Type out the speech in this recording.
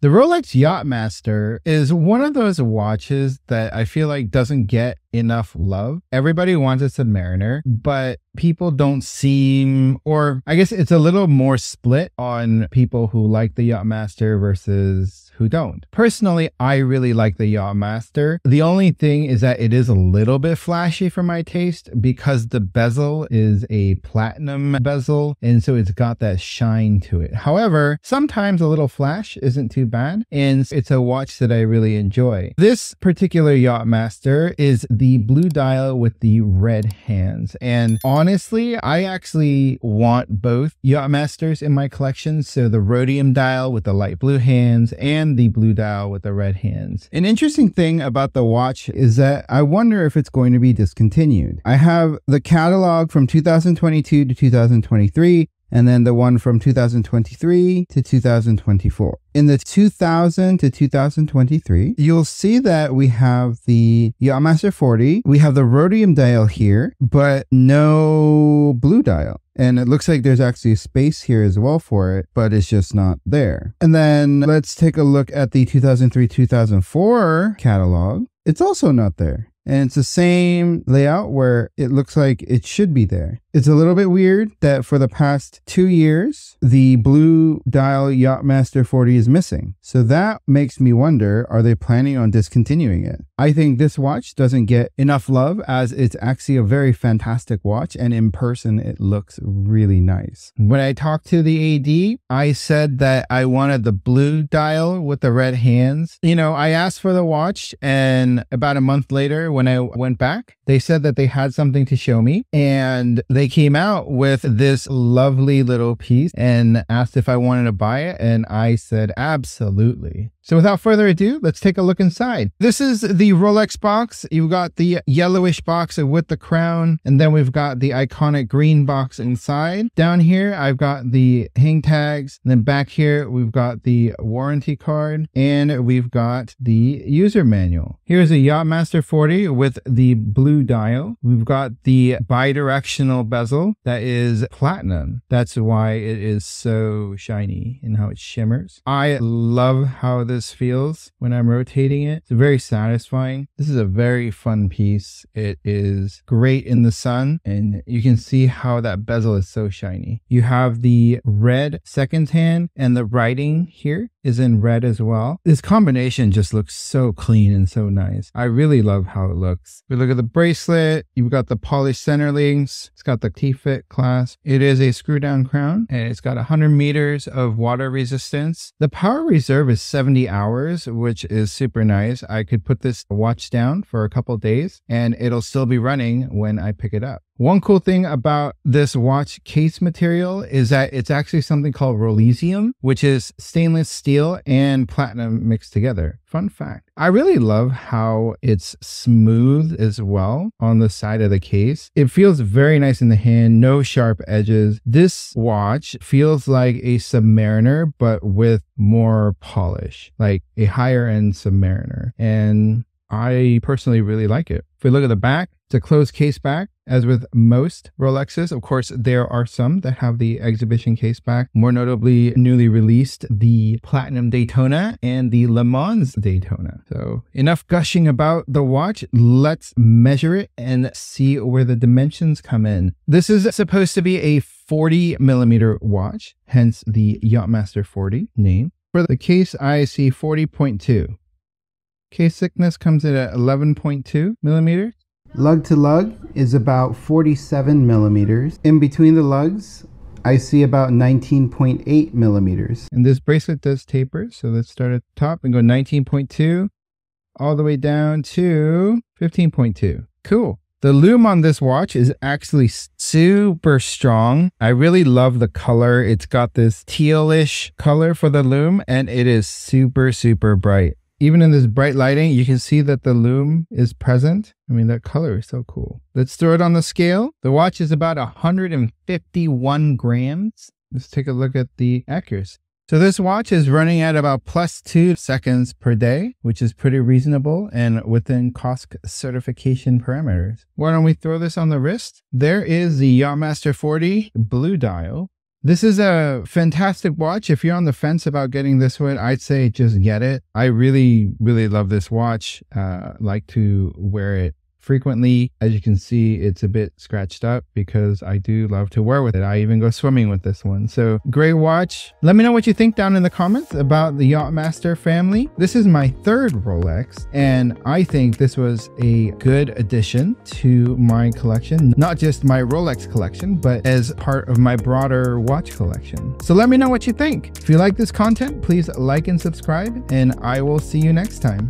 The Rolex Yacht Master is one of those watches that I feel like doesn't get enough love. Everybody wants a Submariner, but people don't seem, or I guess it's a little more split on people who like the Yacht Master versus who don't. Personally, I really like the Yacht Master. The only thing is that it is a little bit flashy for my taste because the bezel is a platinum bezel, and so it's got that shine to it. However, sometimes a little flash isn't too bad, and it's a watch that I really enjoy. This particular Yacht Master is the blue dial with the red hands, and honestly, I actually want both Yacht Masters in my collection, so the rhodium dial with the light blue hands and the blue dial with the red hands. An interesting thing about the watch is that I wonder if it's going to be discontinued. I have the catalog from 2022 to 2023, and then the one from 2023 to 2024. In the 2000 to 2023, you'll see that we have the YachtMaster 40. We have the rhodium dial here, but no blue dial. And it looks like there's actually a space here as well for it, but it's just not there. And then let's take a look at the 2003-2004 catalog. It's also not there. And it's the same layout where it looks like it should be there. It's a little bit weird that for the past 2 years, the blue dial YachtMaster 40 is missing. So that makes me wonder, are they planning on discontinuing it? I think this watch doesn't get enough love as it's actually a very fantastic watch, and in person it looks really nice. When I talked to the AD, I said that I wanted the blue dial with the red hands. You know, I asked for the watch, and about a month later when I went back, they said that they had something to show me, and they came out with this lovely little piece and asked if I wanted to buy it, and I said absolutely. So without further ado, let's take a look inside. This is the Rolex box. You've got the yellowish box with the crown, and then we've got the iconic green box inside. Down here, I've got the hang tags, and then back here, we've got the warranty card, and we've got the user manual. Here's a YachtMaster 40 with the blue dial. We've got the bi-directional bezel that is platinum. That's why it is so shiny and how it shimmers. I love how this feels when I'm rotating it. It's very satisfying. This is a very fun piece. It is great in the sun, and you can see how that bezel is so shiny. You have the red second hand, and the writing here is in red as well. This combination just looks so clean and so nice. I really love how it looks. If we look at the bracelet, you've got the polished center links. It's got the T-fit clasp. It is a screw down crown, and it's got 100 meters of water resistance. The power reserve is 70 hours, which is super nice. I could put this watch down for a couple days and it'll still be running when I pick it up. One cool thing about this watch case material is that it's actually something called Rolex, which is stainless steel and platinum mixed together. Fun fact. I really love how it's smooth as well on the side of the case. It feels very nice in the hand, no sharp edges. This watch feels like a Submariner, but with more polish, like a higher end Submariner. And I personally really like it. If we look at the back, it's a closed case back. As with most Rolexes, of course, there are some that have the exhibition case back. More notably, newly released the Platinum Daytona and the Le Mans Daytona. So enough gushing about the watch. Let's measure it and see where the dimensions come in. This is supposed to be a 40 millimeter watch, hence the YachtMaster 40 name. For the case, I see 40.2. Case thickness comes in at 11.2 millimeters. Lug to lug is about 47 millimeters. In between the lugs, I see about 19.8 millimeters. And this bracelet does taper, so let's start at the top and go 19.2 all the way down to 15.2. Cool. The lume on this watch is actually super strong. I really love the color. It's got this tealish color for the lume, and it is super, super bright. Even in this bright lighting, you can see that the lume is present. I mean, that color is so cool. Let's throw it on the scale. The watch is about 151 grams. Let's take a look at the accuracy. So this watch is running at about +2 seconds per day, which is pretty reasonable and within COSC certification parameters. Why don't we throw this on the wrist? There is the YachtMaster 40 blue dial. This is a fantastic watch. If you're on the fence about getting this one, I'd say just get it. I really, really love this watch. Like to wear it frequently. As you can see, it's a bit scratched up because I do love to wear with it. I even go swimming with this one. So great watch. Let me know what you think down in the comments about the YachtMaster family. This is my third Rolex, and I think this was a good addition to my collection. Not just my Rolex collection, but as part of my broader watch collection. So let me know what you think. If you like this content, please like and subscribe, and I will see you next time.